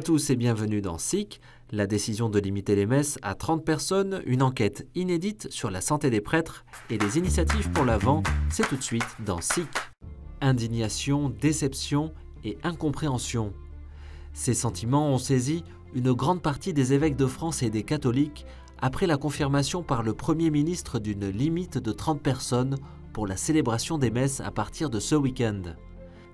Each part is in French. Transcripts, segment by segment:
à tous et bienvenue dans SIC, la décision de limiter les messes à 30 personnes, une enquête inédite sur la santé des prêtres et des initiatives pour l'Avent, c'est tout de suite dans SIC. Indignation, déception et incompréhension. Ces sentiments ont saisi une grande partie des évêques de France et des catholiques après la confirmation par le Premier ministre d'une limite de 30 personnes pour la célébration des messes à partir de ce week-end.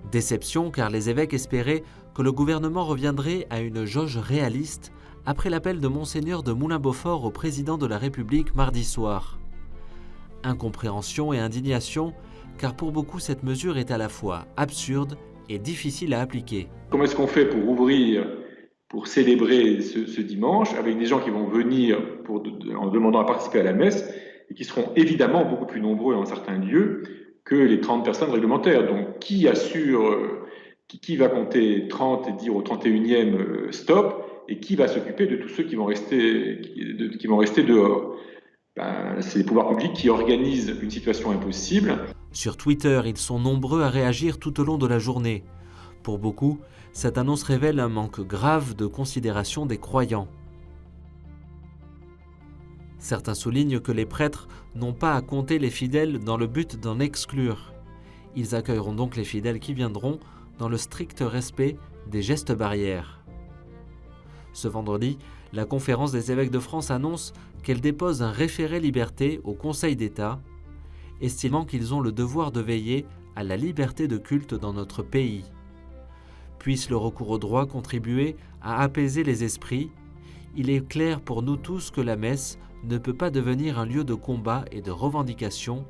Déception car les évêques espéraient que le gouvernement reviendrait à une jauge réaliste après l'appel de Monseigneur de Moulin-Beaufort au président de la République mardi soir. Incompréhension et indignation car pour beaucoup cette mesure est à la fois absurde et difficile à appliquer. Comment est-ce qu'on fait pour ouvrir, pour célébrer ce dimanche avec des gens qui vont venir en demandant à participer à la messe et qui seront évidemment beaucoup plus nombreux dans certains lieux que les 30 personnes réglementaires. Donc qui assure, qui va compter 30 et dire au 31e stop, et qui va s'occuper de tous ceux qui vont rester dehors? C'est les pouvoirs publics qui organisent une situation impossible. Sur Twitter, ils sont nombreux à réagir tout au long de la journée. Pour beaucoup, cette annonce révèle un manque grave de considération des croyants. Certains soulignent que les prêtres n'ont pas à compter les fidèles dans le but d'en exclure. Ils accueilleront donc les fidèles qui viendront dans le strict respect des gestes barrières. Ce vendredi, la Conférence des évêques de France annonce qu'elle dépose un référé liberté au Conseil d'État, estimant qu'ils ont le devoir de veiller à la liberté de culte dans notre pays. Puisse le recours au droit contribuer à apaiser les esprits. Il est clair pour nous tous que la messe ne peut pas devenir un lieu de combat et de revendication,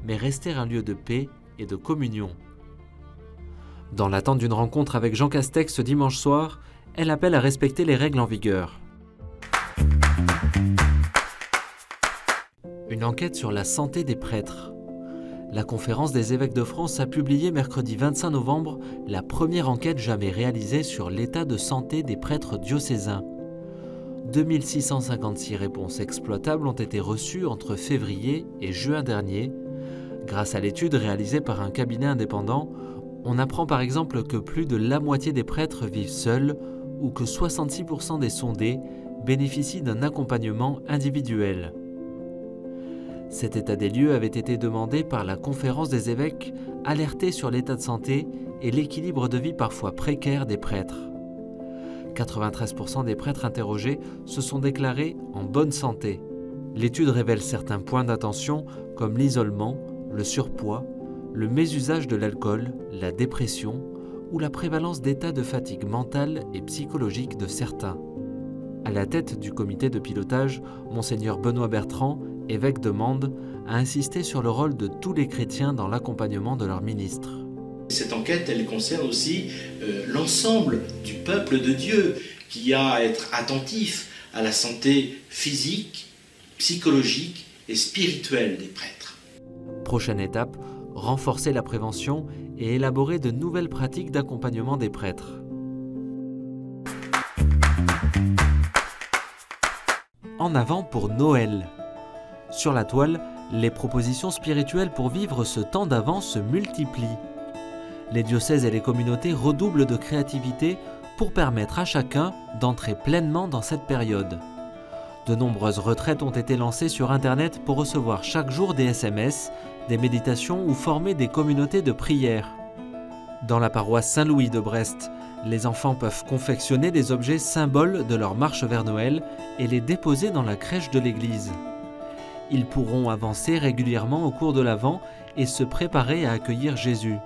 mais rester un lieu de paix et de communion. Dans l'attente d'une rencontre avec Jean Castex ce dimanche soir, elle appelle à respecter les règles en vigueur. Une enquête sur la santé des prêtres. La Conférence des évêques de France a publié mercredi 25 novembre la première enquête jamais réalisée sur l'état de santé des prêtres diocésains. 2656 réponses exploitables ont été reçues entre février et juin dernier. Grâce à l'étude réalisée par un cabinet indépendant, on apprend par exemple que plus de la moitié des prêtres vivent seuls ou que 66% des sondés bénéficient d'un accompagnement individuel. Cet état des lieux avait été demandé par la Conférence des évêques, alertée sur l'état de santé et l'équilibre de vie parfois précaire des prêtres. 93% des prêtres interrogés se sont déclarés en bonne santé. L'étude révèle certains points d'attention comme l'isolement, le surpoids, le mésusage de l'alcool, la dépression ou la prévalence d'états de fatigue mentale et psychologique de certains. À la tête du comité de pilotage, Monseigneur Benoît Bertrand, évêque de Mende, a insisté sur le rôle de tous les chrétiens dans l'accompagnement de leurs ministres. Cette enquête, elle concerne aussi l'ensemble du peuple de Dieu qui a à être attentif à la santé physique, psychologique et spirituelle des prêtres. Prochaine étape, renforcer la prévention et élaborer de nouvelles pratiques d'accompagnement des prêtres. En avant pour Noël. Sur la toile, les propositions spirituelles pour vivre ce temps d'Avent se multiplient. Les diocèses et les communautés redoublent de créativité pour permettre à chacun d'entrer pleinement dans cette période. De nombreuses retraites ont été lancées sur Internet pour recevoir chaque jour des SMS, des méditations ou former des communautés de prière. Dans la paroisse Saint-Louis de Brest, les enfants peuvent confectionner des objets symboles de leur marche vers Noël et les déposer dans la crèche de l'église. Ils pourront avancer régulièrement au cours de l'Avent et se préparer à accueillir Jésus.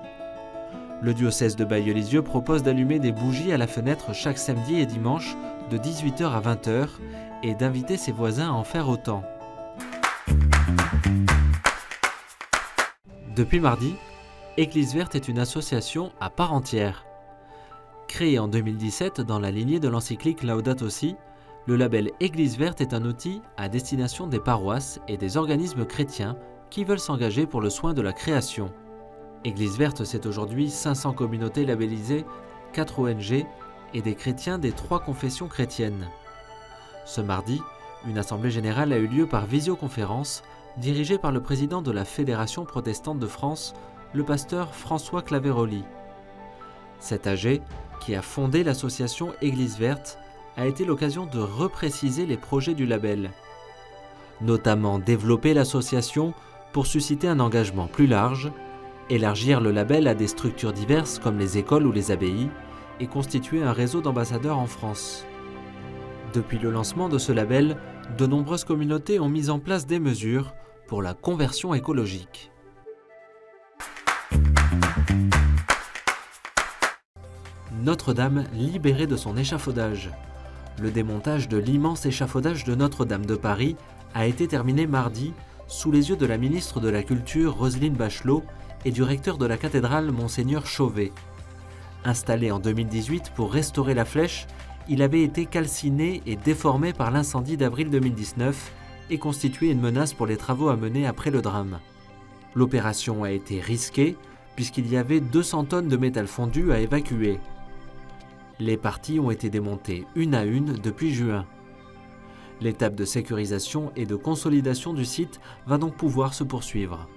Le diocèse de Bailleul-Lisieux propose d'allumer des bougies à la fenêtre chaque samedi et dimanche de 18h à 20h et d'inviter ses voisins à en faire autant. Depuis mardi, Église Verte est une association à part entière. Créée en 2017 dans la lignée de l'encyclique Laudato Si', le label Église Verte est un outil à destination des paroisses et des organismes chrétiens qui veulent s'engager pour le soin de la création. Église Verte, c'est aujourd'hui 500 communautés labellisées, 4 ONG et des chrétiens des 3 confessions chrétiennes. Ce mardi, une assemblée générale a eu lieu par visioconférence, dirigée par le président de la Fédération protestante de France, le pasteur François Claveroli. Cet AG, qui a fondé l'association Église Verte, a été l'occasion de repréciser les projets du label, notamment développer l'association pour susciter un engagement plus large, élargir le label à des structures diverses comme les écoles ou les abbayes et constituer un réseau d'ambassadeurs en France. Depuis le lancement de ce label, de nombreuses communautés ont mis en place des mesures pour la conversion écologique. Notre-Dame libérée de son échafaudage. Le démontage de l'immense échafaudage de Notre-Dame de Paris a été terminé mardi sous les yeux de la ministre de la Culture Roselyne Bachelot et du recteur de la cathédrale Monseigneur Chauvet. Installé en 2018 pour restaurer la flèche, il avait été calciné et déformé par l'incendie d'avril 2019 et constituait une menace pour les travaux à mener après le drame. L'opération a été risquée puisqu'il y avait 200 tonnes de métal fondu à évacuer. Les parties ont été démontées une à une depuis juin. L'étape de sécurisation et de consolidation du site va donc pouvoir se poursuivre.